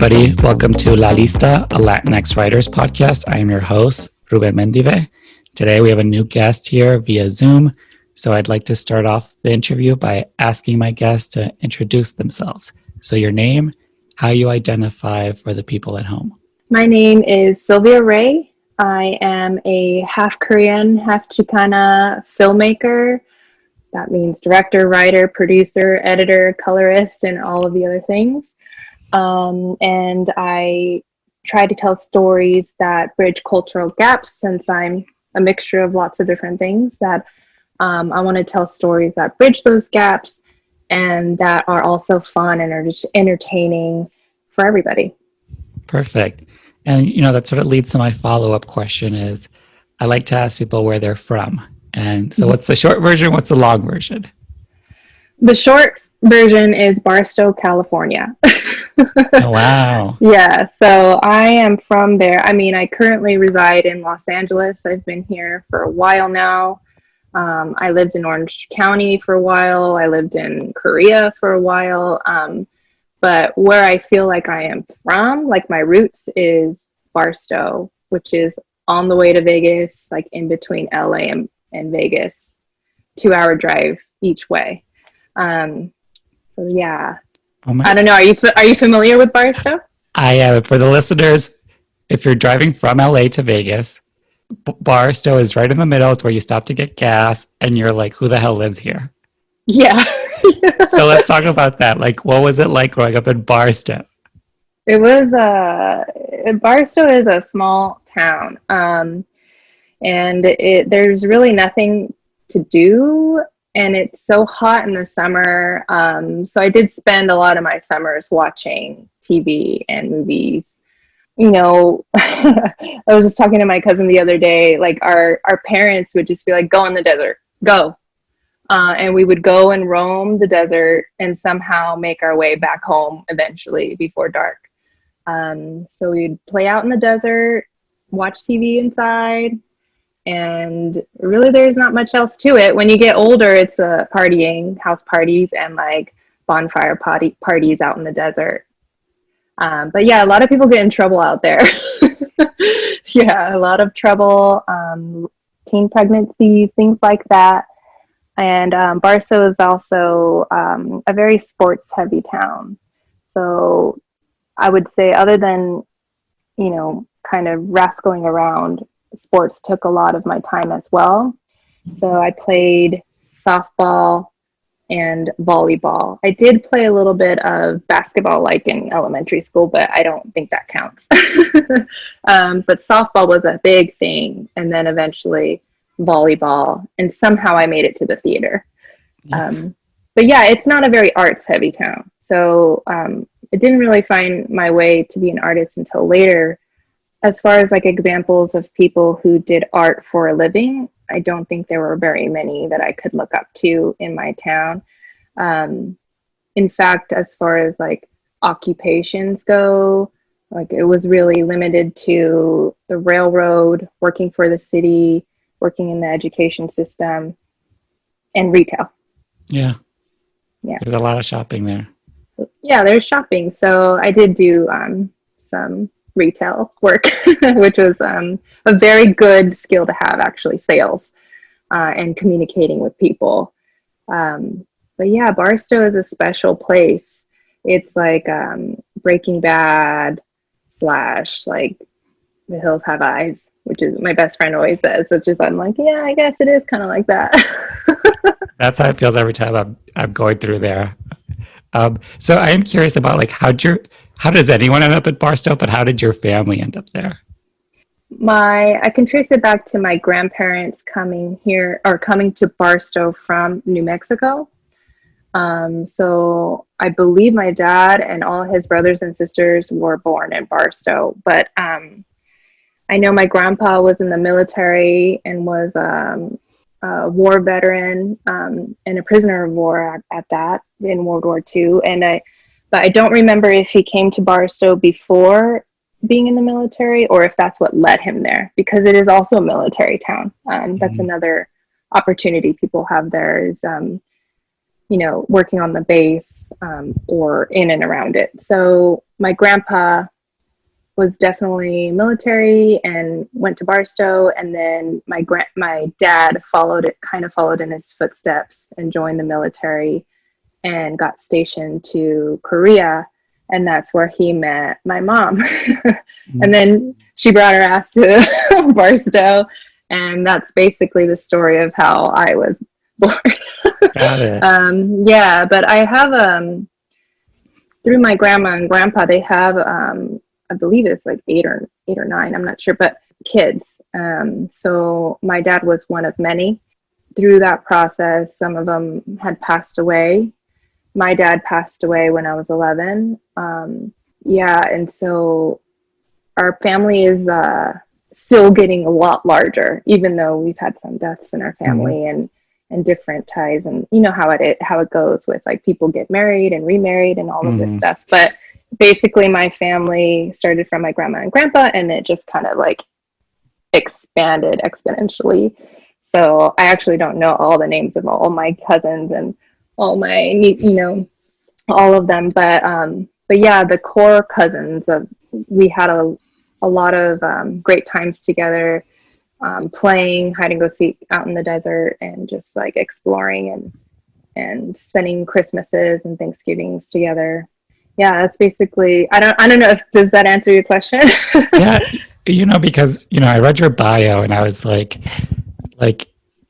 everybody. Welcome to La Lista, a Latinx writers podcast. I am your host, Ruben Mendive. Today we have a new guest here via Zoom. So I'd like to start off the interview by asking my guests to introduce themselves. So your name, how you identify for the people at home. My name is Sylvia Ray. I am a half Korean, half CHICANA filmmaker. That means director, writer, producer, editor, colorist, and all of the other things. And I try to tell stories that bridge cultural gaps, since I'm a mixture of lots of different things, that I want to tell stories that bridge those gaps and that are also fun and are just entertaining for everybody. Perfect. And, that sort of leads to my follow-up question is, I like to ask people where they're from. And so what's the short version? What's the long version? The short version is Barstow, California. Oh, wow. Yeah, so I am from there. I mean, I currently reside in Los Angeles. I've been here for a while now. I lived in Orange County for a while. I lived in Korea for a while. But where I feel like I am from, like my roots, is Barstow, which is on the way to Vegas, like in between LA and Vegas, 2-hour drive each way. So yeah. I don't know. Are you familiar with Barstow? I am. For the listeners, if you're driving from LA to Vegas, Barstow is right in the middle. It's where you stop to get gas, and you're like, "Who the hell lives here?" Yeah. So let's talk about that. Like, what was it like growing up in Barstow? It was Barstow is a small town, and there's really nothing to do. And it's so hot in the summer. So I did spend a lot of my summers watching TV and movies. I was just talking to my cousin the other day, like our parents would just be like, go in the desert, go. And we would go and roam the desert and somehow make our way back home eventually before dark. So we'd play out in the desert, watch TV inside. And really, there's not much else to it. When you get older, it's partying, house parties, and like bonfire parties out in the desert. But yeah, a lot of people get in trouble out there. Yeah, a lot of trouble, teen pregnancies, things like that. And Barstow is also a very sports-heavy town. So I would say, other than, kind of rascaling around, sports took a lot of my time as well. So I played softball and volleyball. I did play a little bit of basketball like in elementary school, but I don't think that counts. But softball was a big thing. And then eventually volleyball. And somehow I made it to the theater. But yeah, it's not a very arts heavy town. So I didn't really find my way to be an artist until later. As far as like examples of people who did art for a living, I don't think there were very many that I could look up to in my town. In fact, as far as like occupations go, like it was really limited to the railroad, working for the city, working in the education system, and retail. Yeah. There's a lot of shopping there. Yeah, there's shopping. So I did do some retail work, which was a very good skill to have, actually, sales and communicating with people. But yeah, Barstow is a special place. It's like Breaking Bad / like The Hills Have Eyes, which is my best friend always says, which is, I'm like, yeah, I guess it is kind of like that. That's how it feels every time I'm going through there. So I am curious about like how does anyone end up at Barstow, but how did your family end up there? I can trace it back to my grandparents coming to Barstow from New Mexico. So I believe my dad and all his brothers and sisters were born in Barstow, but I know my grandpa was in the military and was a war veteran and a prisoner of war at that in World War II. But I don't remember if he came to Barstow before being in the military or if that's what led him there, because it is also a military town. That's another opportunity people have there is working on the base, or in and around it. So my grandpa was definitely military and went to Barstow, and then my dad kind of followed in his footsteps and joined the military and got stationed to Korea, and that's where he met my mom. And then she brought her ass to Barstow, and that's basically the story of how I was born. Got it. Yeah, but I have through my grandma and grandpa, they have I believe it's like eight or nine, I'm not sure, but kids. So my dad was one of many. Through that process, some of them had passed away. My dad passed away when I was 11. Yeah, and so our family is still getting a lot larger, even though we've had some deaths in our family and different ties, and you know how it goes with like people get married and remarried and all of this stuff. But basically my family started from my grandma and grandpa, and it just kind of like expanded exponentially. So I actually don't know all the names of all my cousins and all my, all of them, but yeah, the core cousins we had a lot of great times together, playing hide and go seek out in the desert, and just like exploring and spending Christmases and Thanksgivings together. Yeah, that's basically, I don't know does that answer your question? Yeah, because I read your bio and I was like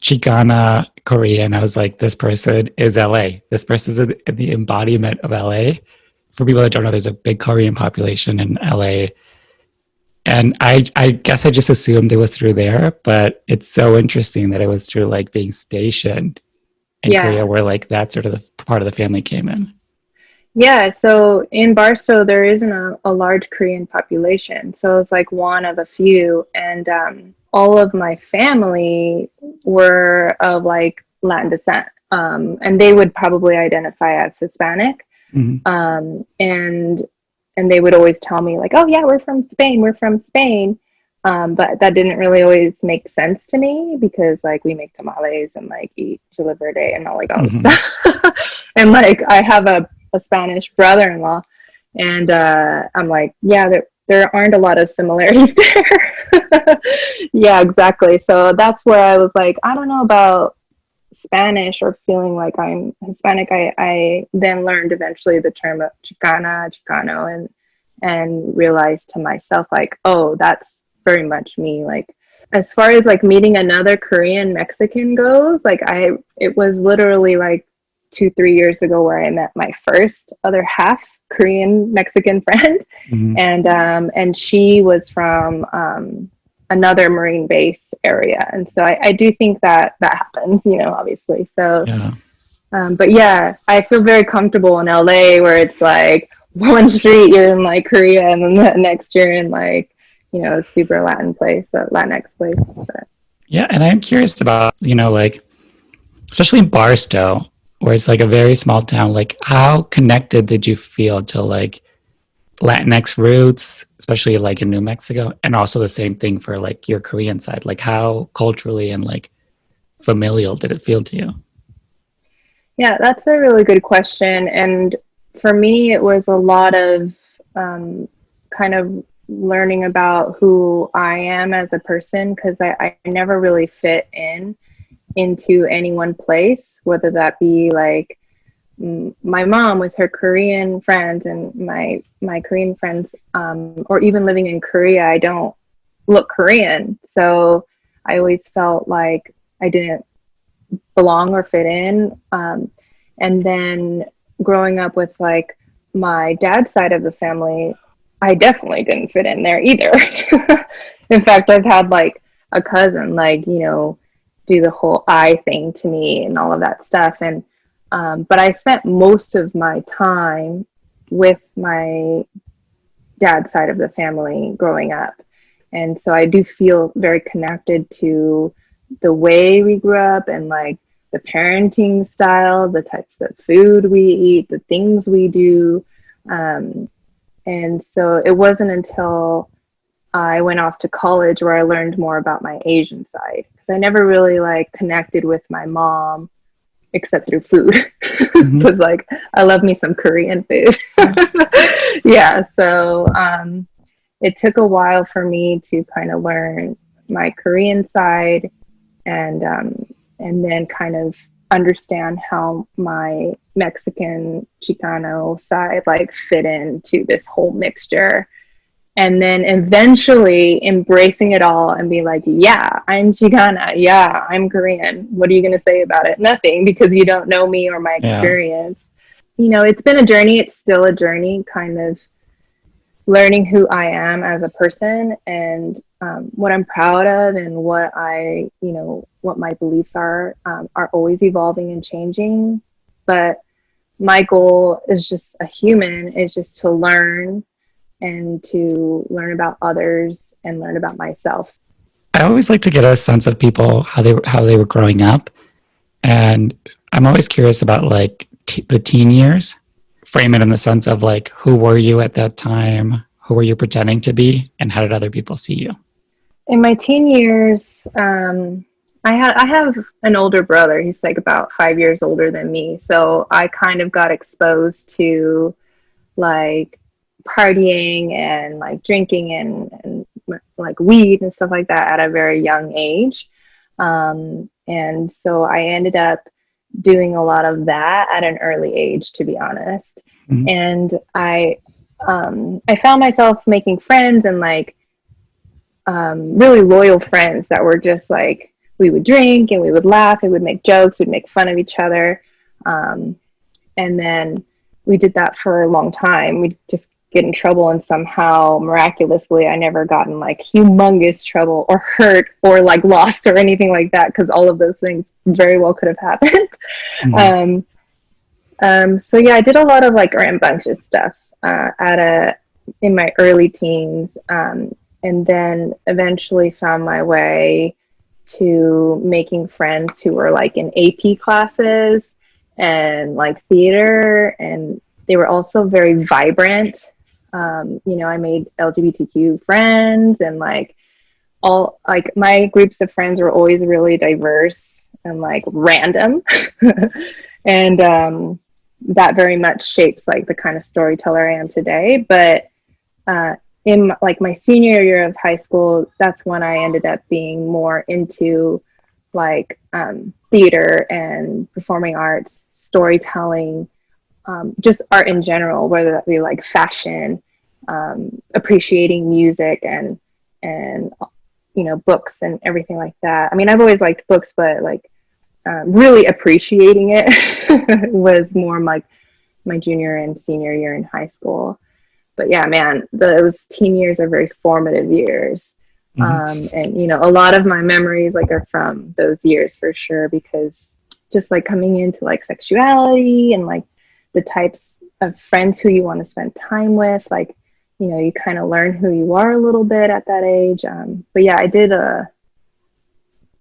CHICANA Korean. I was like, this person is LA. This person is the embodiment of LA. For people that don't know, there's a big Korean population in LA. And I guess I just assumed it was through there, but it's so interesting that it was through like being stationed in Korea, where like that sort of the part of the family came in. Yeah, so in Barstow, there isn't a large Korean population. So it's like one of a few. And all of my family were of like Latin descent. And they would probably identify as Hispanic. And they would always tell me like, oh yeah, we're from Spain. But that didn't really always make sense to me, because like we make tamales and like eat chile verde and all like all this stuff. And like I have a Spanish brother-in-law, and I'm like, yeah, there aren't a lot of similarities there. Yeah, exactly. So that's where I was like, I don't know about Spanish or feeling like I'm Hispanic. I then learned eventually the term Chicana, Chicano, and realized to myself like, oh, that's very much me. Like as far as like meeting another Korean Mexican goes, like it was literally like 2-3 years ago where I met my first other half Korean Mexican friend. And she was from another Marine base area, and so I do think that happens, obviously. So but yeah, I feel very comfortable in LA, where it's like one street you're in like Korea, and then the next you're in like super Latin place, Latinx place. But. Yeah, and I'm curious about like especially in Barstow, where it's like a very small town, like how connected did you feel to like Latinx roots, especially like in New Mexico, and also the same thing for like your Korean side? Like how culturally and like familial did it feel to you? Yeah, that's a really good question. And for me, it was a lot of kind of learning about who I am as a person, because I never really fit into any one place, whether that be like my mom with her Korean friends and my Korean friends, or even living in Korea, I don't look Korean. So I always felt like I didn't belong or fit in. And then growing up with like my dad's side of the family, I definitely didn't fit in there either. In fact, I've had like a cousin like, do the whole eye thing to me and all of that stuff. And but I spent most of my time with my dad's side of the family growing up. And so I do feel very connected to the way we grew up, and like the parenting style, the types of food we eat, the things we do. And so it wasn't until I went off to college where I learned more about my Asian side, because I never really like connected with my mom except through food, Mm-hmm. because like I love me some Korean food. Yeah, so it took a while for me to kind of learn my Korean side, and then kind of understand how my Mexican Chicano side like fit into this whole mixture. And then eventually embracing it all and be like, yeah, I'm Chicana. Yeah, I'm Korean. What are you going to say about it? Nothing, because you don't know me or my Yeah. experience. You know, it's been a journey. It's still a journey, kind of learning who I am as a person, and what I'm proud of, and what what my beliefs are always evolving and changing. But my goal is just a human, is just to learn, and to learn about others and learn about myself. I always like to get a sense of people how they were growing up, and I'm always curious about like the teen years. Frame it in the sense of like, who were you at that time? Who were you pretending to be, and how did other people see you? In my teen years, I have an older brother. He's like about 5 years older than me. So I kind of got exposed to like partying and like drinking and like weed and stuff like that at a very young age. And so I ended up doing a lot of that at an early age, to be honest. Mm-hmm. And I found myself making friends, and like really loyal friends that were just like, we would drink and we would laugh, we would make jokes, we'd make fun of each other. And then we did that for a long time. We'd just get in trouble, and somehow miraculously I never got in like humongous trouble or hurt or like lost or anything like that, because all of those things very well could have happened. Mm-hmm. So yeah, I did a lot of like rambunctious stuff in my early teens, and then eventually found my way to making friends who were like in AP classes and like theater, and they were also very vibrant. I made LGBTQ friends, and like all like my groups of friends were always really diverse and like random. And that very much shapes like the kind of storyteller I am today. But in like my senior year of high school, that's when I ended up being more into like theater and performing arts, storytelling, just art in general, whether that be like fashion, appreciating music, and books and everything like that. I mean, I've always liked books, but like really appreciating it was more like my junior and senior year in high school. But yeah, man, those teen years are very formative years. Mm-hmm. And a lot of my memories like are from those years for sure, because just like coming into like sexuality and like the types of friends who you want to spend time with, like you kind of learn who you are a little bit at that age. But yeah,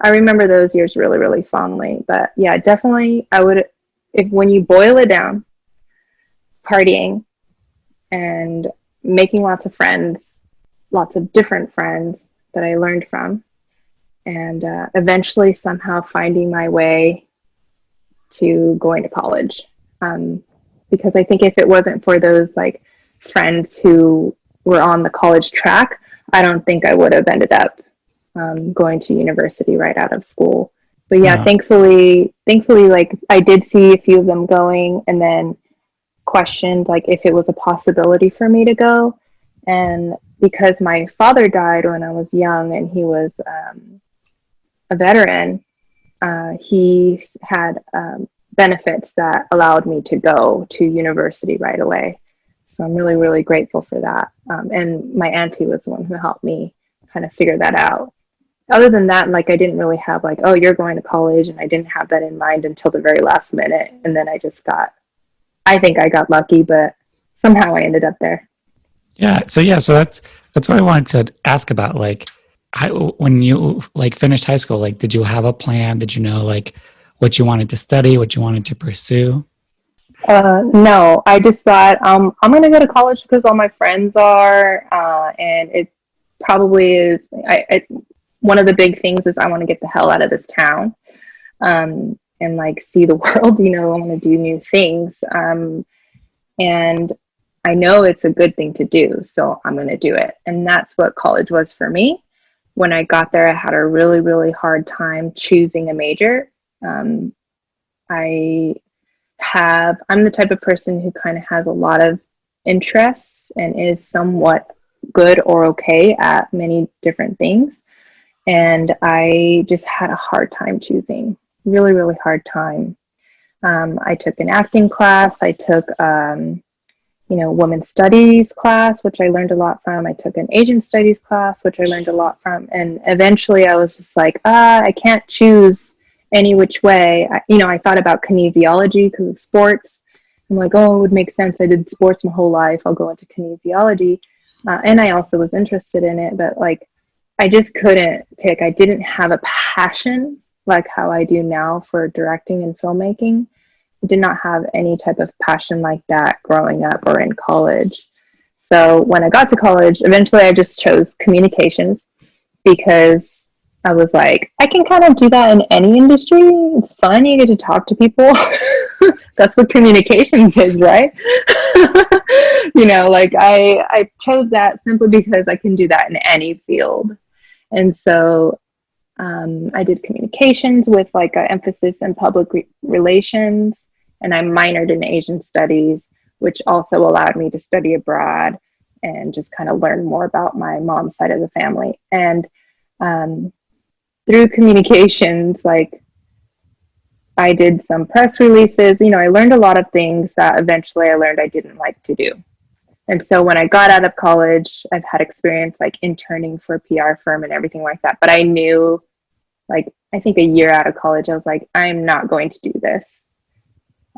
I remember those years really, really fondly. But yeah, definitely I would, if when you boil it down, partying and making lots of friends, lots of different friends that I learned from, and eventually somehow finding my way to going to college. Because I think if it wasn't for those like friends who were on the college track, I don't think I would have ended up going to university right out of school. But yeah, Yeah. thankfully, like I did see a few of them going, and then questioned like if it was a possibility for me to go. And because my father died when I was young, and he was a veteran, he had benefits that allowed me to go to university right away. So I'm really, really grateful for that. And my auntie was the one who helped me kind of figure that out. Other than that, like I didn't really have like, oh, you're going to college, and I didn't have that in mind until the very last minute. And then I think I got lucky, but somehow I ended up there. So that's what I wanted to ask about. Like, when you like finished high school, like, did you have a plan? Did you know like what you wanted to study, what you wanted to pursue? No, I just thought I'm going to go to college because all my friends are, and it probably is. One of the big things is I want to get the hell out of this town. and like see the world, you know, I want to do new things. And I know it's a good thing to do, so I'm going to do it. And that's what college was for me. When I got there, I had a really, really hard time choosing a major. I'm the type of person who kind of has a lot of interests and is somewhat good or okay at many different things. And I just had a hard time choosing, really, really hard time. I took an acting class. I took, women's studies class, which I learned a lot from. I took an Asian studies class, which I learned a lot from. And eventually I was just like, I can't choose any which way. I thought about kinesiology because of sports. I'm like, oh, it would make sense. I did sports my whole life. I'll go into kinesiology. And I also was interested in it, but like, I just couldn't pick. I didn't have a passion like how I do now for directing and filmmaking. I did not have any type of passion like that growing up or in college. So when I got to college, eventually I just chose communications because I was like, I can kind of do that in any industry. It's fun. You get to talk to people. That's what communications is, right? Like I chose that simply because I can do that in any field. And so I did communications with like an emphasis in public relations, and I minored in Asian studies, which also allowed me to study abroad and just kind of learn more about my mom's side of the family. And through communications, like I did some press releases, I learned a lot of things that eventually I learned I didn't like to do. And so when I got out of college, I've had experience like interning for a PR firm and everything like that. But I knew, like, I think a year out of college, I was like, I'm not going to do this.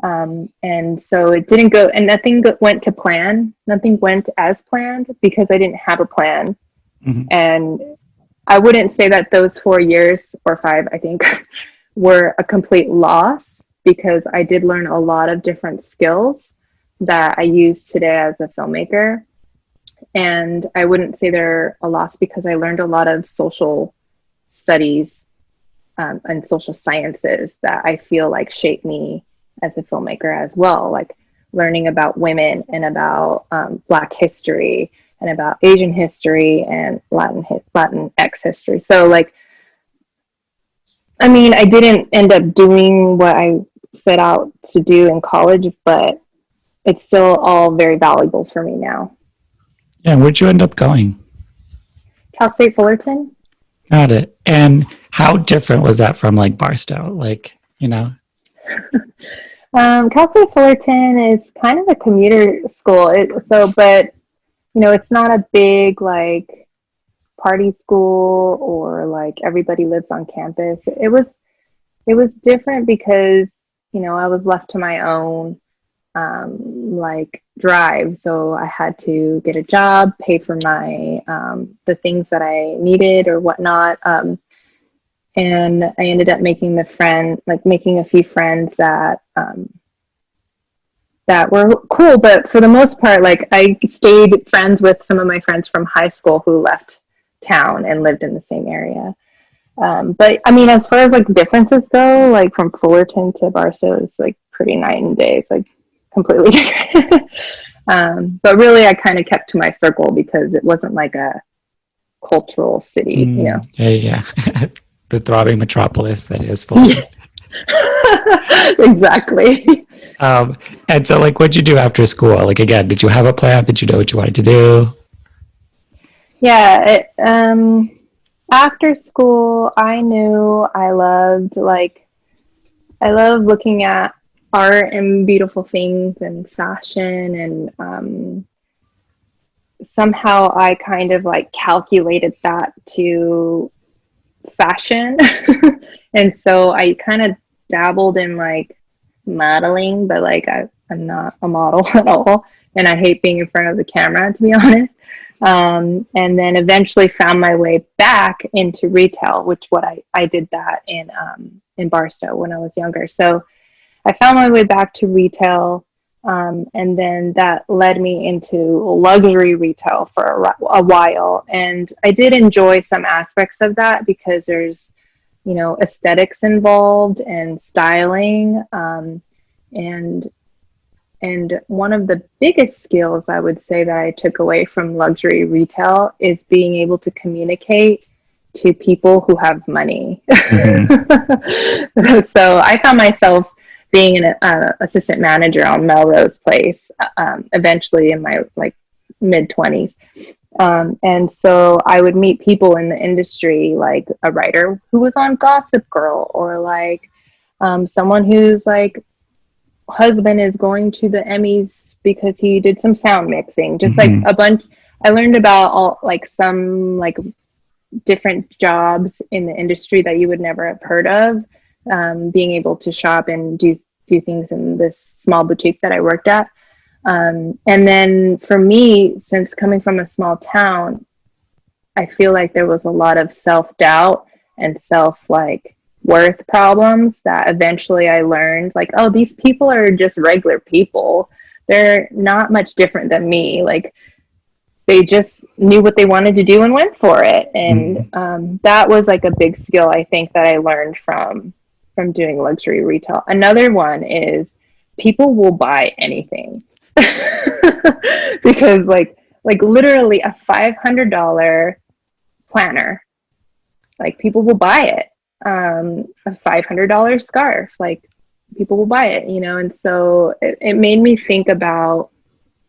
And so it didn't go, and nothing went to plan. Nothing went as planned because I didn't have a plan. Mm-hmm. And I wouldn't say that those 4 years or 5, I think, were a complete loss because I did learn a lot of different skills that I use today as a filmmaker. And I wouldn't say they're a loss because I learned a lot of social studies and social sciences that I feel like shaped me as a filmmaker as well, like learning about women and about Black history and about Asian history and LatinX history. So like, I mean, I didn't end up doing what I set out to do in college, but it's still all very valuable for me now. Yeah, where'd you end up going? Cal State Fullerton. Got it. And how different was that from like Barstow? Like, Cal State Fullerton is kind of a commuter school. But it's not a big like party school or like everybody lives on campus. It was different because, I was left to my own like drive. So I had to get a job, pay for my the things that I needed or whatnot. And I ended up making a few friends that were cool. But for the most part, like I stayed friends with some of my friends from high school who left town and lived in the same area. But I mean, as far as like differences go, like from Fullerton to Barstow is like pretty night and day. It's like completely different. But really, I kind of kept to my circle because it wasn't like a cultural city, Yeah. The throbbing metropolis that is Fullerton. Exactly. And so, like, what'd you do after school? Like, again, did you have a plan? Did you know what you wanted to do? Yeah. After school, I knew I loved looking at art and beautiful things and fashion, and somehow I kind of like calculated that to fashion. And so I kind of dabbled in like modeling, but like I'm not a model at all, and I hate being in front of the camera, to be honest. And then eventually found my way back into retail, which I did that in Barstow when I was younger. So I found my way back to retail, and then that led me into luxury retail for a while. And I did enjoy some aspects of that because there's aesthetics involved and styling. And one of the biggest skills I would say that I took away from luxury retail is being able to communicate to people who have money. Mm-hmm. So I found myself being an assistant manager on Melrose Place, eventually in my mid-20s. And so I would meet people in the industry, like a writer who was on Gossip Girl, or someone who's husband is going to the Emmys because he did some sound mixing, just mm-hmm. A bunch. I learned about all some different jobs in the industry that you would never have heard of, being able to shop and do things in this small boutique that I worked at. And then for me, since coming from a small town, I feel like there was a lot of self-doubt and worth problems that eventually I learned, oh, these people are just regular people. They're not much different than me. They just knew what they wanted to do and went for it. And that was a big skill, I think, that I learned from doing luxury retail. Another one is people will buy anything. Because literally a $500 planner, people will buy it. A $500 scarf, people will buy it, and so it made me think about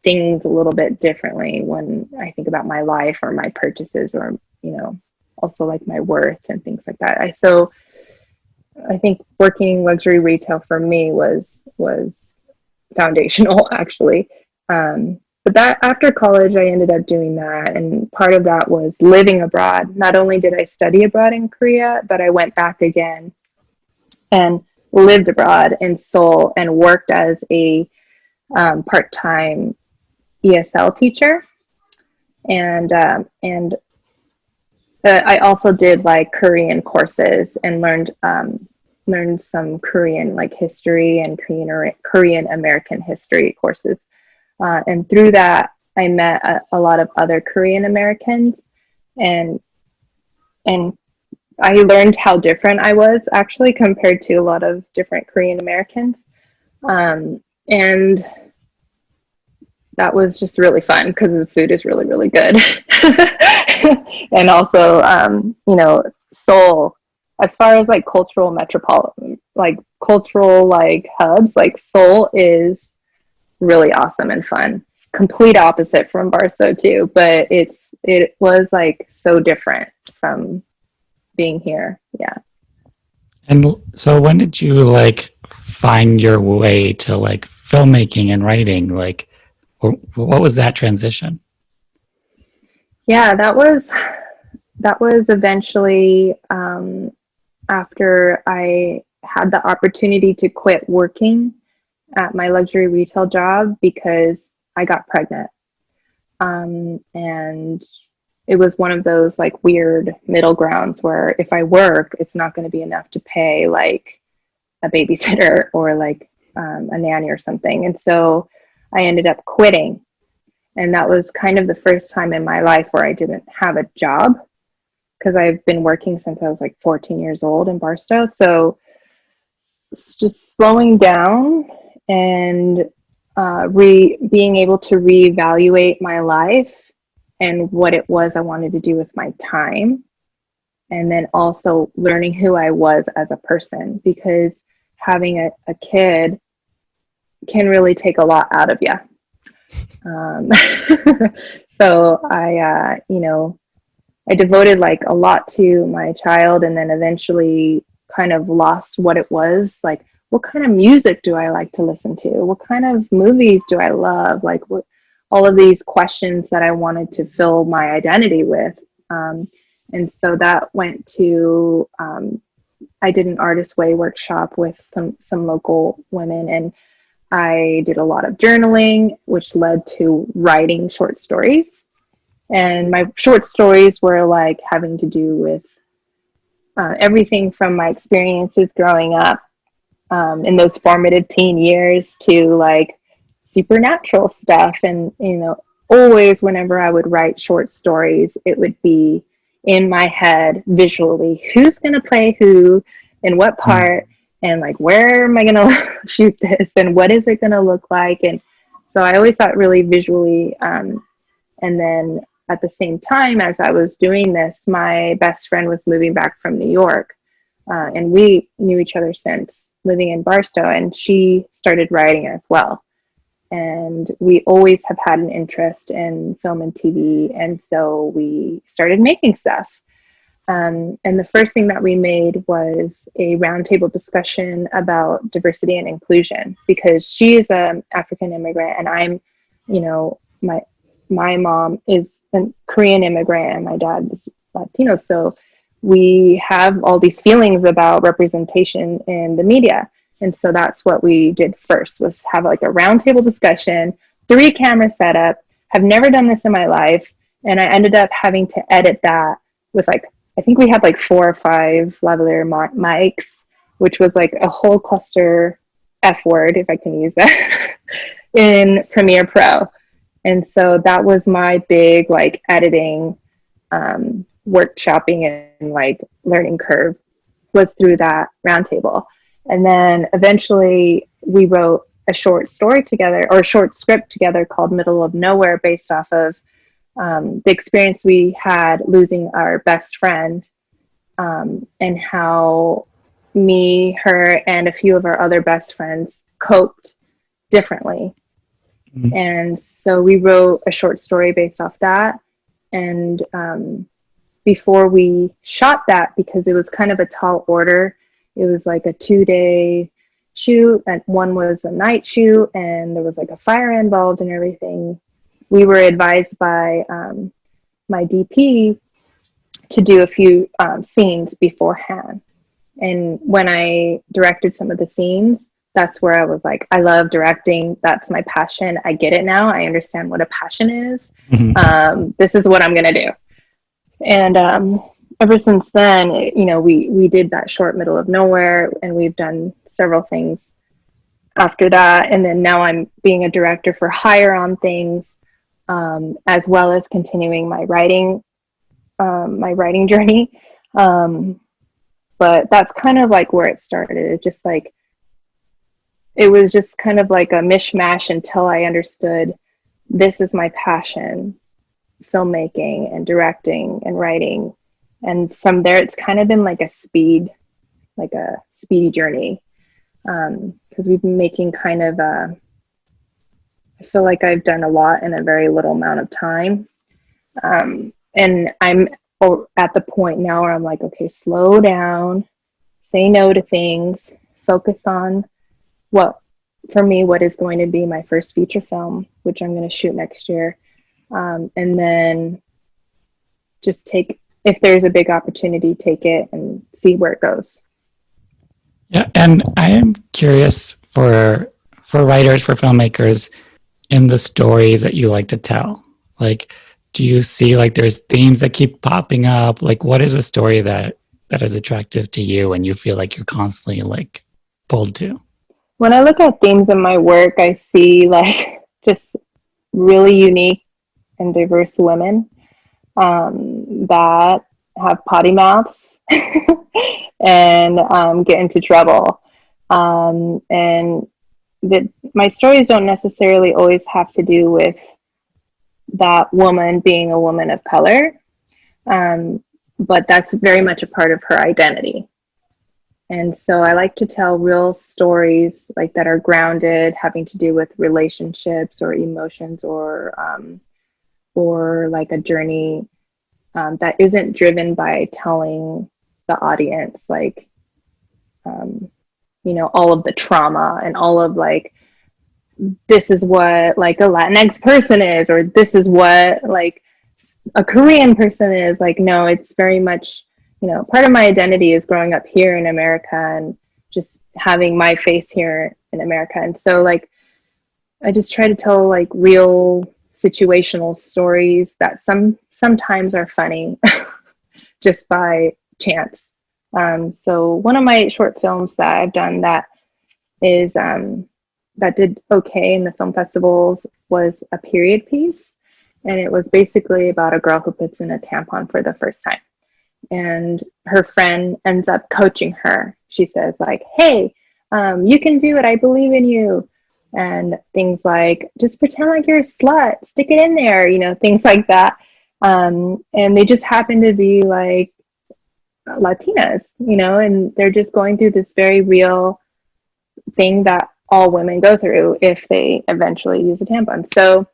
things a little bit differently when I think about my life or my purchases, or also my worth and things like that. So I think working luxury retail for me was foundational, actually. But that after college, I ended up doing that. And part of that was living abroad. Not only did I study abroad in Korea, but I went back again and lived abroad in Seoul and worked as a part-time ESL teacher. And I also did Korean courses and learned some Korean history and Korean American history courses. And through that, I met a lot of other Korean Americans, and I learned how different I was actually compared to a lot of different Korean Americans. And that was just really fun because the food is really, really good. And also, Seoul, as far as cultural metropolitan, cultural hubs, Seoul is really awesome and fun. Complete opposite from Barstow too, but it was so different from being here. Yeah. And so when did you find your way to filmmaking and writing? What was that transition? Yeah, that was eventually after I had the opportunity to quit working at my luxury retail job because I got pregnant. And it was one of those weird middle grounds where if I work, it's not going to be enough to pay a babysitter or a nanny or something. And so I ended up quitting. And that was kind of the first time in my life where I didn't have a job, because I've been working since I was 14 years old in Barstow. So it's just slowing down and being able to reevaluate my life and what it was I wanted to do with my time. And then also learning who I was as a person, because having a kid can really take a lot out of you. So I devoted a lot to my child, and then eventually kind of lost what it was. What kind of music do I like to listen to? What kind of movies do I love? What, all of these questions that I wanted to fill my identity with. And so that went to, I did an Artist Way workshop with some local women, and I did a lot of journaling, which led to writing short stories. And my short stories were having to do with everything from my experiences growing up in those formative teen years to supernatural stuff. And, always whenever I would write short stories, it would be in my head visually who's going to play who in what part, and like where am I going to shoot this and what is it going to look like. And so I always thought really visually. And then at the same time as I was doing this, my best friend was moving back from New York, and we knew each other since living in Barstow, and she started writing as well. And we always have had an interest in film and TV, and so we started making stuff. And the first thing that we made was a roundtable discussion about diversity and inclusion, because she is an African immigrant, and I'm, you know, my mom is a Korean immigrant, and my dad is Latino. So we have all these feelings about representation in the media. And so that's what we did first, was have like a roundtable discussion, 3 camera setup. Have never done this in my life. And I ended up having to edit that with like, I think we had like 4 or 5 lavalier mics, which was like a whole cluster F word, if I can use that, in Premiere Pro. And so that was my big like editing, workshopping and like learning curve, was through that roundtable. And then eventually we wrote a short story together, or a short script together, called Middle of Nowhere, based off of the experience we had losing our best friend, and how me, her, and a few of our other best friends coped differently. Mm-hmm. And so we wrote a short story based off that. And before we shot that, because it was kind of a tall order, it was like a 2-day shoot, and one was a night shoot, and there was like a fire involved and everything. We were advised by my DP to do a few scenes beforehand. And when I directed some of the scenes, that's where I was like, I love directing. That's my passion. I get it now. I understand what a passion is. Mm-hmm. This is what I'm going to do. And ever since then, you know, we did that short Middle of Nowhere, and we've done several things after that. And then now I'm being a director for hire on things, as well as continuing my writing journey. But that's kind of like where it started. It was just kind of like a mishmash until I understood this is my passion, filmmaking and directing and writing. And from there, it's kind of been like a speedy journey. Because we've been making kind of I feel like I've done a lot in a very little amount of time. And I'm at the point now where I'm like, okay, slow down, say no to things, focus on what is going to be my first feature film, which I'm going to shoot next year. And then just if there's a big opportunity, take it and see where it goes. Yeah, and I am curious for writers, for filmmakers, in the stories that you like to tell. Like, do you see like there's themes that keep popping up? Like, what is a story that is attractive to you and you feel like you're constantly like pulled to? When I look at themes in my work, I see like just really unique and diverse women that have potty mouths and get into trouble. And that my stories don't necessarily always have to do with that woman being a woman of color, but that's very much a part of her identity. And so I like to tell real stories like that are grounded, having to do with relationships or emotions, or like a journey that isn't driven by telling the audience like you know, all of the trauma and all of like, this is what like a Latinx person is, or this is what like a Korean person is. Like, no, it's very much, you know, part of my identity is growing up here in America and just having my face here in America. And so like, I just try to tell like real situational stories that sometimes are funny just by chance. So one of my short films that I've done that is that did okay in the film festivals was a period piece, and it was basically about a girl who puts in a tampon for the first time. and her friend ends up coaching her. She says like, hey, you can do it, I believe in you. And things like, just pretend like you're a slut, stick it in there, things like that. And they just happen to be like Latinas, and they're just going through this very real thing that all women go through if they eventually use a tampon. So,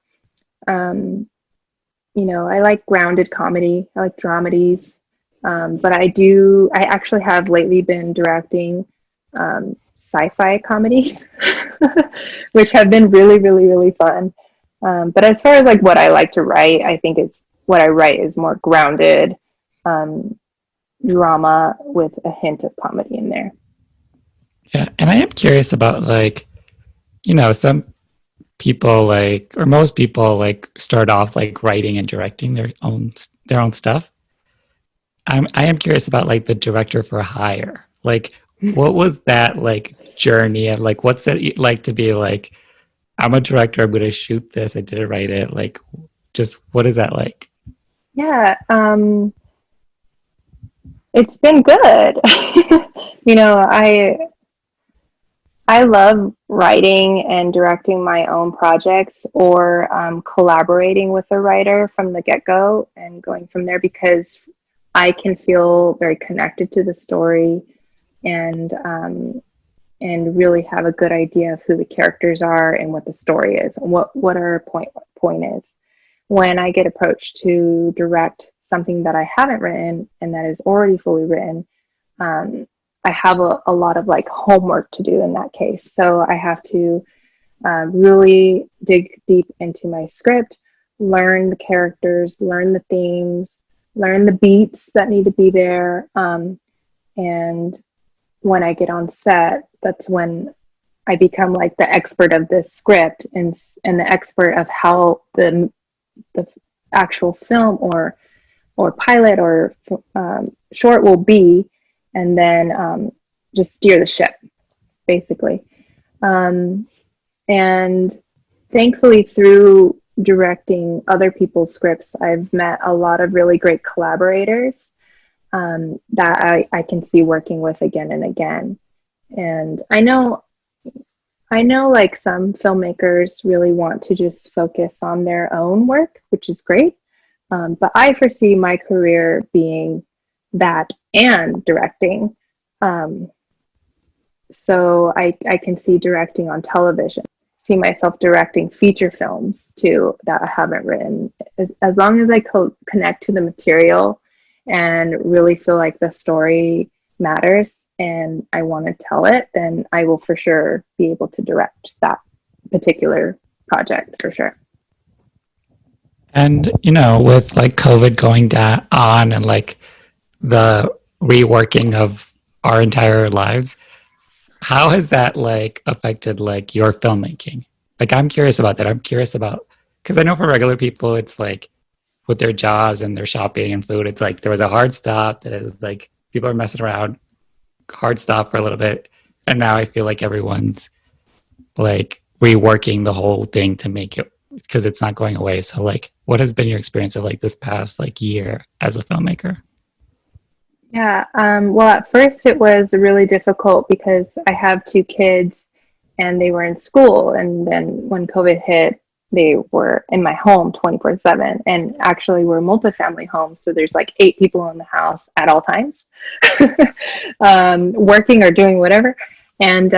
I like grounded comedy. I like dramedies. But I actually have lately been directing sci-fi comedies, which have been really, really, really fun. But as far as like what I like to write, I think what I write is more grounded drama with a hint of comedy in there. Yeah, and I am curious about like, some people like, or most people like start off like writing and directing their own stuff. I am curious about like the director for hire. Like, what was that like journey, and like what's it like to be like, I'm a director, I'm gonna shoot this, I didn't write it. Like, just what is that like? Yeah, it's been good. I love writing and directing my own projects, or collaborating with a writer from the get-go and going from there, because I can feel very connected to the story, and really have a good idea of who the characters are and what the story is and what our point is. When I get approached to direct something that I haven't written and that is already fully written, I have a lot of like homework to do in that case. So I have to really dig deep into my script, learn the characters, learn the themes, learn the beats that need to be there. And when I get on set, that's when I become like the expert of this script, and the expert of how the actual film or pilot or short will be, and then just steer the ship, basically. And thankfully, through directing other people's scripts, I've met a lot of really great collaborators that I can see working with again and again. And I know like some filmmakers really want to just focus on their own work, which is great. But I foresee my career being that and directing. So I can see directing on television, see myself directing feature films too that I haven't written. As long as I connect to the material and really feel like the story matters and I want to tell it, then I will for sure be able to direct that particular project for sure. And with like COVID going down on, and like the reworking of our entire lives, how has that like affected like your filmmaking? Like, I'm curious about that. I'm curious about, because I know for regular people, it's like with their jobs and their shopping and food, it's like there was a hard stop, that it was like people are messing around, hard stop for a little bit. And now I feel like everyone's like reworking the whole thing to make it, because it's not going away. So like, what has been your experience of like this past like year as a filmmaker? Yeah, well, at first it was really difficult because I have two kids and they were in school. And then when COVID hit, they were in my home 24/7. And actually, we're a multifamily home. So there's like 8 people in the house at all times, working or doing whatever. And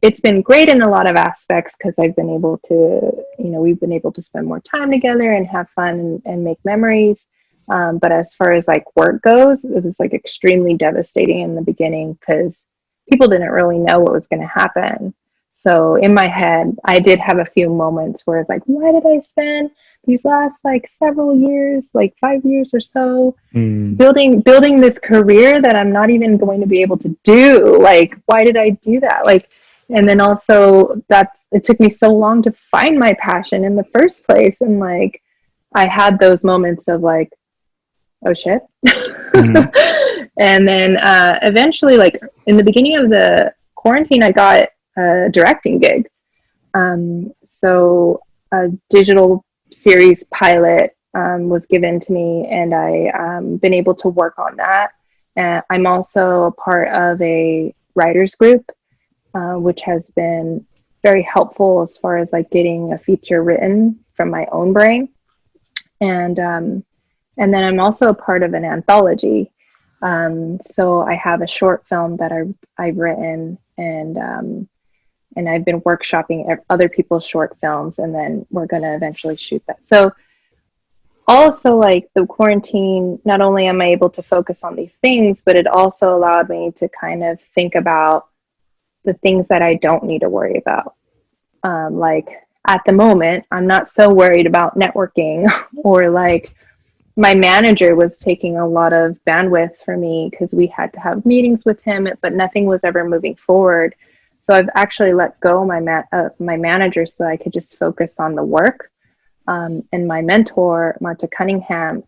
it's been great in a lot of aspects because I've been able to, we've been able to spend more time together and have fun and make memories. But as far as like work goes, it was like extremely devastating in the beginning because people didn't really know what was going to happen. So in my head, I did have a few moments where it's like, why did I spend these last like several years, like 5 years or so, building this career that I'm not even going to be able to do? Like, why did I do that? Like, and then also it took me so long to find my passion in the first place. And like, I had those moments of like, oh shit. And then eventually, like in the beginning of the quarantine, I got a directing gig. So a digital series pilot was given to me, and I been able to work on that. I'm also a part of a writers group, which has been very helpful as far as like getting a feature written from my own brain. And then I'm also a part of an anthology. So I have a short film that I've written, and I've been workshopping other people's short films, and then we're going to eventually shoot that. So also, like, the quarantine, not only am I able to focus on these things, but it also allowed me to kind of think about the things that I don't need to worry about. Like, at the moment, I'm not so worried about networking or like my manager was taking a lot of bandwidth for me because we had to have meetings with him, but nothing was ever moving forward. So I've actually let go of my manager so I could just focus on the work. And my mentor, Marta Cunningham,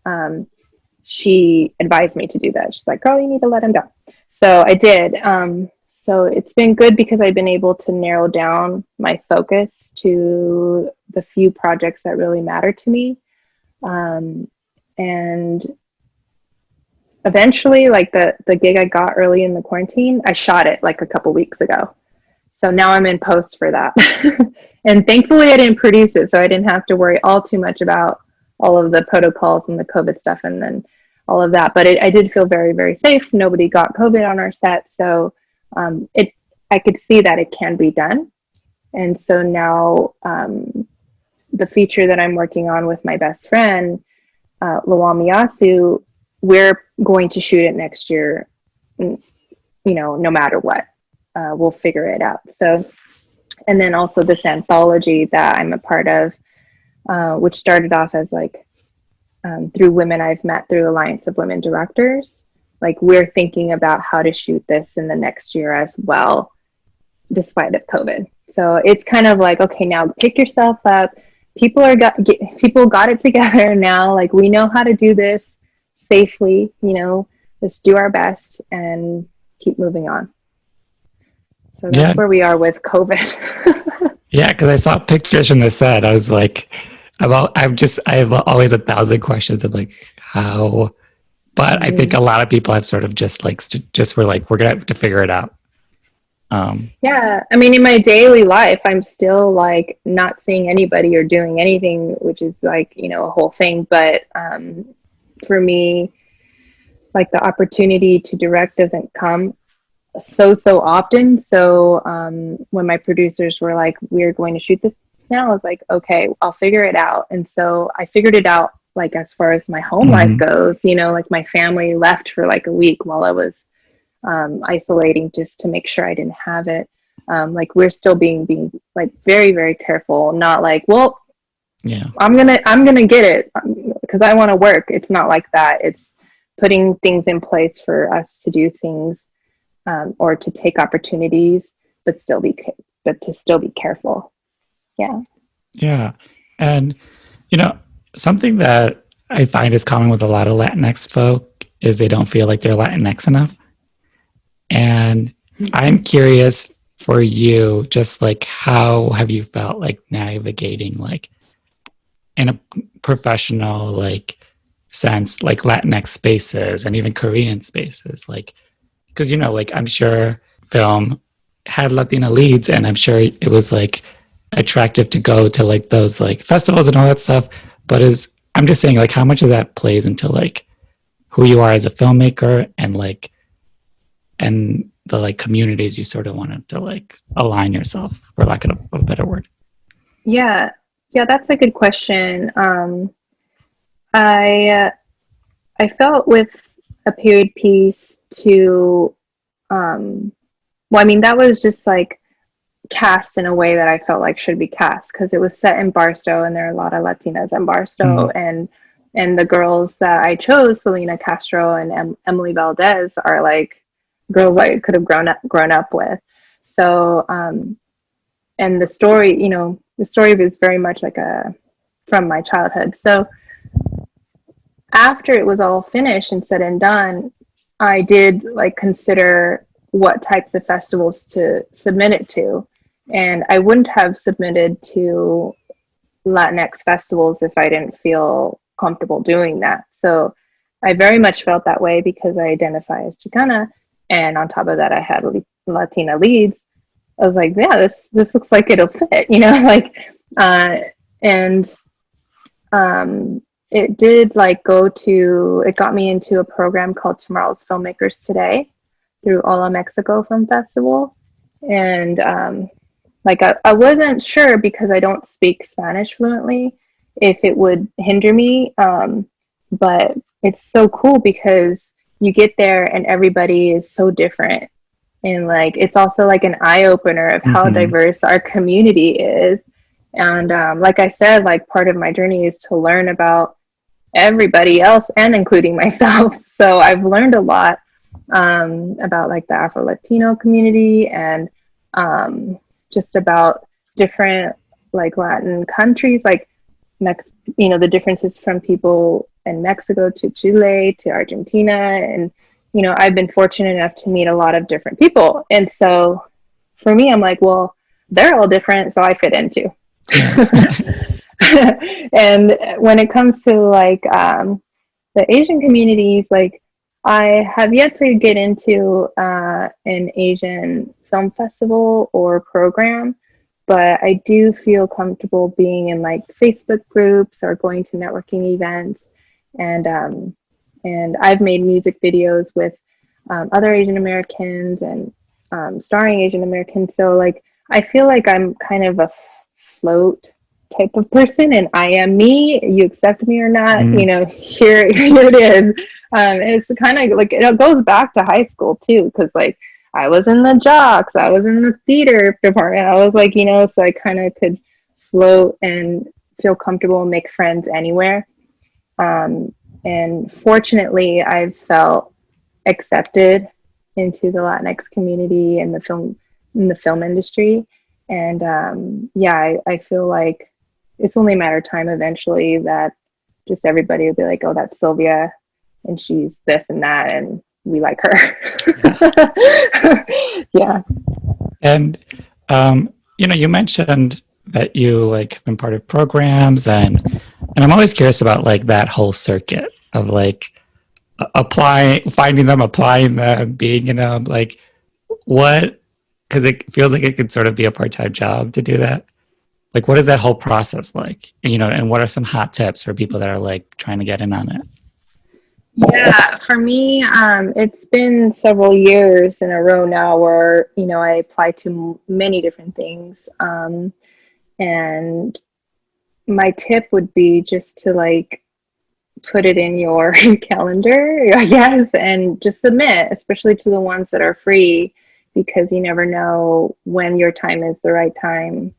she advised me to do that. She's like, "Girl, you need to let him go." So I did. So it's been good because I've been able to narrow down my focus to the few projects that really matter to me. And eventually, like the gig I got early in the quarantine, I shot it like a couple weeks ago. So now I'm in post for that. And thankfully I didn't produce it, so I didn't have to worry all too much about all of the protocols and the COVID stuff and then all of that. But I did feel very, very safe. Nobody got COVID on our set. So I could see that it can be done. And so now the feature that I'm working on with my best friend, Lawamiyasu, we're going to shoot it next year, you know, no matter what. We'll figure it out. So, and then also this anthology that I'm a part of, which started off as like through women I've met through Alliance of Women Directors. Like, we're thinking about how to shoot this in the next year as well, despite of COVID. So it's kind of like, okay, now pick yourself up. People got it together now. Like, we know how to do this safely, you know, just do our best and keep moving on. So that's where we are with COVID. Yeah, because I saw pictures from the set. I was like, I have always 1,000 questions of like how, but I think a lot of people have sort of just were like, we're gonna have to figure it out. Yeah, I mean, in my daily life, I'm still like not seeing anybody or doing anything, which is like, you know, a whole thing. But for me, like, the opportunity to direct doesn't come so often. So when my producers were like, "We're going to shoot this now," I was like, "Okay, I'll figure it out." And so I figured it out, like, as far as my home life goes, you know, like my family left for like a week while I was isolating just to make sure I didn't have it. Like, we're still being like very, very careful, not like, well, yeah, I'm gonna get it because I want to work. It's not like that. It's putting things in place for us to do things or to take opportunities, but to still be careful. Yeah. Yeah. And, you know, something that I find is common with a lot of Latinx folk is they don't feel like they're Latinx enough. And I'm curious for you, just like, how have you felt like navigating, like, in a professional, like, sense, like Latinx spaces and even Korean spaces, like, because, you know, like, I'm sure film had Latina leads, and I'm sure it was like attractive to go to like those like festivals and all that stuff. But I'm just saying, like, how much of that plays into like who you are as a filmmaker and like, and the like communities you sort of wanted to like align yourself, for lack of a better word. Yeah, that's a good question. I felt with a period piece to, well, I mean, that was just like cast in a way that I felt like should be cast, because it was set in Barstow and there are a lot of Latinas in Barstow, and the girls that I chose, Selena Castro and Emily Valdez, are like girls I could have grown up with. So and the story, you know, the story was very much like from my childhood. So after it was all finished and said and done, I did like consider what types of festivals to submit it to. And I wouldn't have submitted to Latinx festivals if I didn't feel comfortable doing that. So I very much felt that way because I identify as Chicana, and on top of that, I had Latina leads. I was like, yeah, this looks like it'll fit, like, and it did like it got me into a program called Tomorrow's Filmmakers Today through Hola Mexico Film Festival. And like I wasn't sure, because I don't speak Spanish fluently, if it would hinder me. But it's so cool because you get there and everybody is so different. And like, it's also like an eye opener of how diverse our community is. And like I said, like part of my journey is to learn about everybody else and including myself. So I've learned a lot about like the Afro-Latino community, and just about different like Latin countries, like the differences from people in Mexico to Chile to Argentina. And I've been fortunate enough to meet a lot of different people, and so for me, I'm like, well, they're all different, so I fit in too. And when it comes to like the Asian communities, like I have yet to get into an Asian film festival or program, but I do feel comfortable being in like Facebook groups or going to networking events. And I've made music videos with other Asian Americans and starring Asian Americans. So like, I feel like I'm kind of a float type of person, and I am me. You accept me or not, here it is. It's kind of like, it goes back to high school too, because like I was in the jocks, I was in the theater department, I was like, so I kind of could float and feel comfortable and make friends anywhere. And fortunately, I've felt accepted into the Latinx community and in the film industry. And I feel like it's only a matter of time eventually that just everybody will be like, oh, that's Sylvia, and she's this and that, and we like her. Yeah. And you mentioned that you like have been part of programs, and I'm always curious about like that whole circuit of like finding them, applying them, being in them, like what, because it feels like it could sort of be a part-time job to do that. Like, what is that whole process like? And what are some hot tips for people that are like trying to get in on it? Yeah, for me, it's been several years in a row now where, I apply to many different things. And my tip would be just to like put it in your calendar, I guess, and just submit, especially to the ones that are free, because you never know when your time is the right time.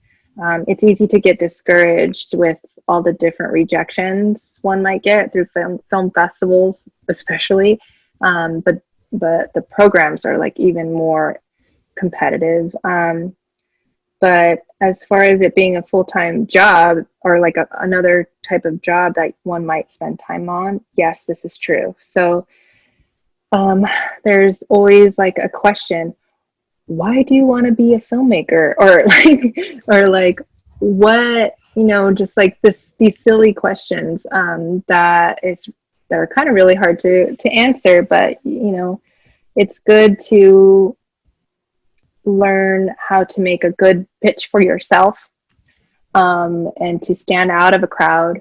It's easy to get discouraged with all the different rejections one might get through film festivals, especially. But the programs are like even more competitive. But as far as it being a full-time job or like another type of job that one might spend time on, yes, this is true. So there's always like a question: why do you want to be a filmmaker? Or like what, just like these silly questions that are kind of really hard to answer, but it's good to learn how to make a good pitch for yourself, and to stand out of a crowd,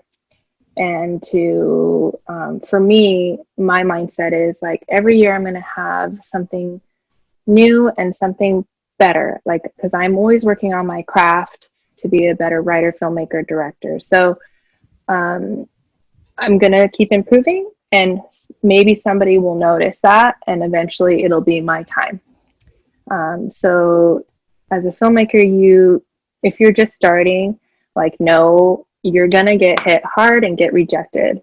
and to for me, my mindset is like every year I'm going to have something new and something better, like, because I'm always working on my craft to be a better writer, filmmaker, director. So I'm gonna keep improving, and maybe somebody will notice that, and eventually it'll be my time. So as a filmmaker, if you're just starting, like, no, you're gonna get hit hard and get rejected.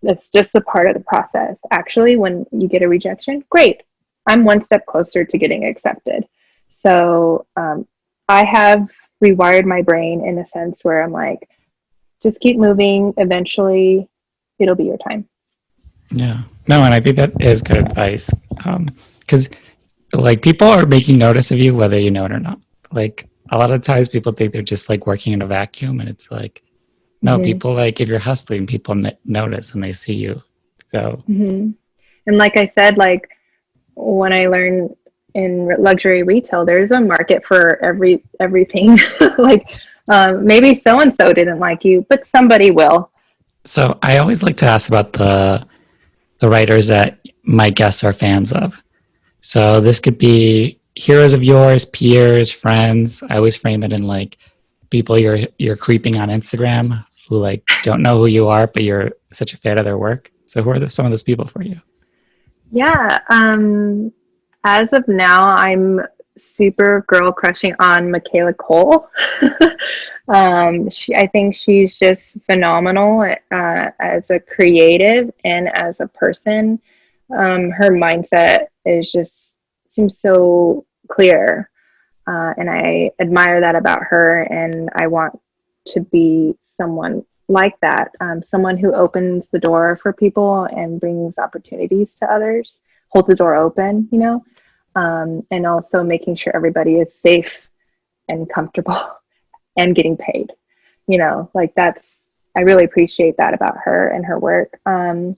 That's just a part of the process. Actually, when you get a rejection, great, I'm one step closer to getting accepted. So I have rewired my brain in a sense where I'm like, just keep moving. Eventually, it'll be your time. Yeah. No, and I think that is good advice. Because like people are making notice of you whether you know it or not. Like a lot of times people think they're just like working in a vacuum, and it's like no, people like if you're hustling, people notice and they see you. So, and like I said, like when I learned in luxury retail, there's a market for everything. Like maybe so and so didn't like you, but somebody will. so I always like to ask about the writers that my guests are fans of. So this could be heroes of yours, peers, friends. I always frame it in like people you're creeping on Instagram who like don't know who you are, but you're such a fan of their work. So who are some of those people for you? Yeah. As of now, I'm super girl crushing on Michaela Cole. I think she's just phenomenal as a creative and as a person. Her mindset seems so clear, and I admire that about her. And I want to be someone like that, someone who opens the door for people and brings opportunities to others, holds the door open, and also making sure everybody is safe and comfortable and getting paid, like I really appreciate that about her and her work. And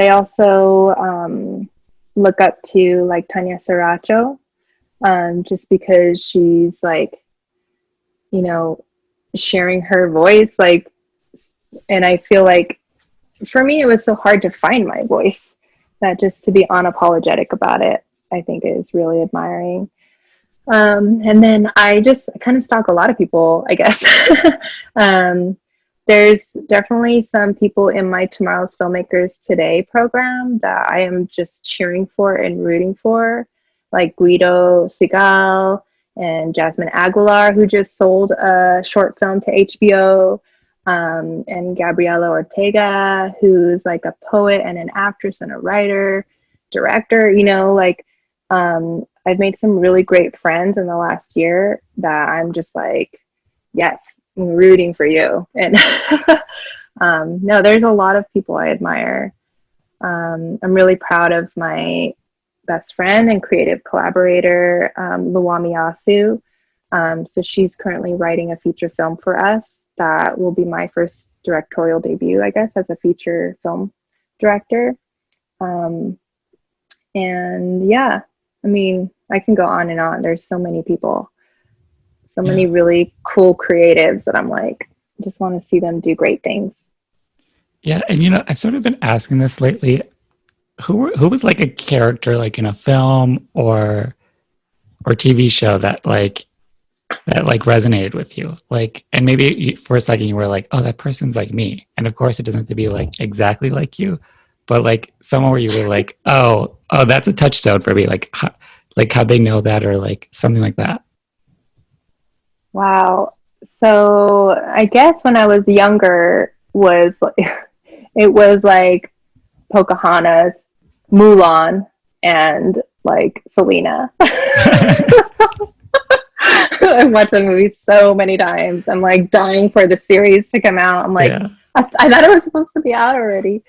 I also look up to like Tanya Saracho, just because she's like, sharing her voice, like, and I feel like for me, it was so hard to find my voice that just to be unapologetic about it, I think is really admiring. And then I just kind of stalk a lot of people, I guess. There's definitely some people in my Tomorrow's Filmmakers Today program that I am just cheering for and rooting for, like Guido Segal and Jasmine Aguilar, who just sold a short film to HBO, and Gabriela Ortega, who's like a poet and an actress and a writer, director, I've made some really great friends in the last year that I'm just like, yes, I'm rooting for you. And no, there's a lot of people I admire. I'm really proud of my best friend and creative collaborator, Luwami Asu. So she's currently writing a feature film for us that will be my first directorial debut, I guess, as a feature film director. And yeah, I mean, I can go on and on. There's so many people, so many really cool creatives that I'm like, I just want to see them do great things. Yeah, and I've sort of been asking this lately. Who was like a character like in a film or TV show that resonated with you? Like, and maybe for a second you were like, oh, that person's like me. And of course it doesn't have to be like exactly like you, but like someone where you were like, oh, that's a touchstone for me. Like how'd they know that, or like something like that? Wow. So I guess when I was younger it was like Pocahontas, Mulan, and like Selena. I've watched the movie so many times. I'm like dying for the series to come out. I'm like, yeah. I thought it was supposed to be out already.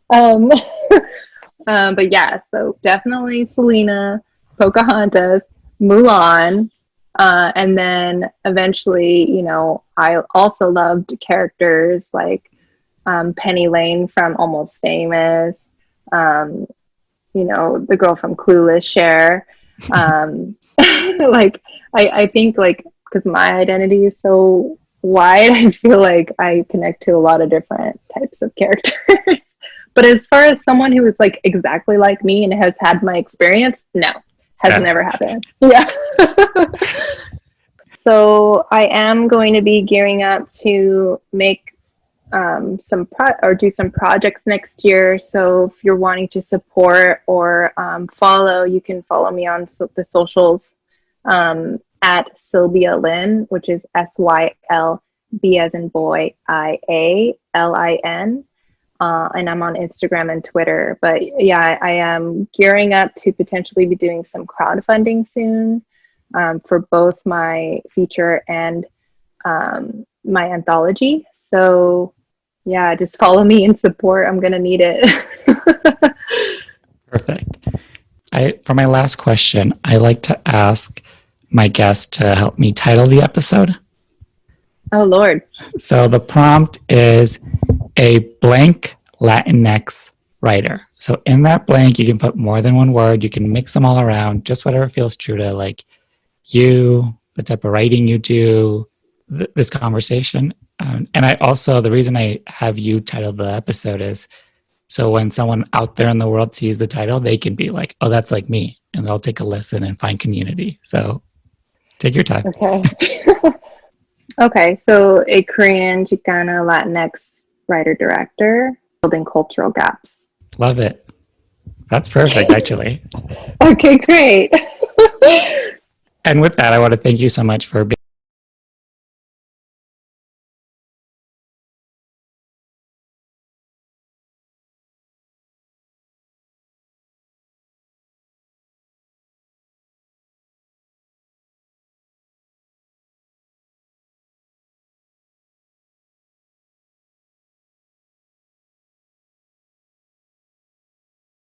But yeah, so definitely Selena, Pocahontas, Mulan, and then eventually, I also loved characters like Penny Lane from Almost Famous, the girl from Clueless, Cher. Like, I think like, because my identity is so wide, I feel like I connect to a lot of different types of characters. But as far as someone who is like exactly like me and has had my experience, no, has never happened. Yeah. So I am going to be gearing up to make do some projects next year. So if you're wanting to support or follow, you can follow me on the socials at Sylvia Lynn, which is SYLB as in boy, IALIN. And I'm on Instagram and Twitter. But yeah, I am gearing up to potentially be doing some crowdfunding soon for both my feature and my anthology. So yeah, just follow me and support. I'm going to need it. Perfect. For my last question, I like to ask my guests to help me title the episode. Oh, Lord. So the prompt is a blank Latinx writer. So in that blank, you can put more than one word. You can mix them all around, just whatever feels true to like you, the type of writing you do, this conversation. And I also, the reason I have you title the episode is so when someone out there in the world sees the title, they can be like, oh, that's like me. And they'll take a listen and find community. So take your time. Okay. Okay, so a Korean, Chicana, Latinx writer-director building cultural gaps. Love it. That's perfect, actually. Okay, great. And with that, I want to thank you so much for being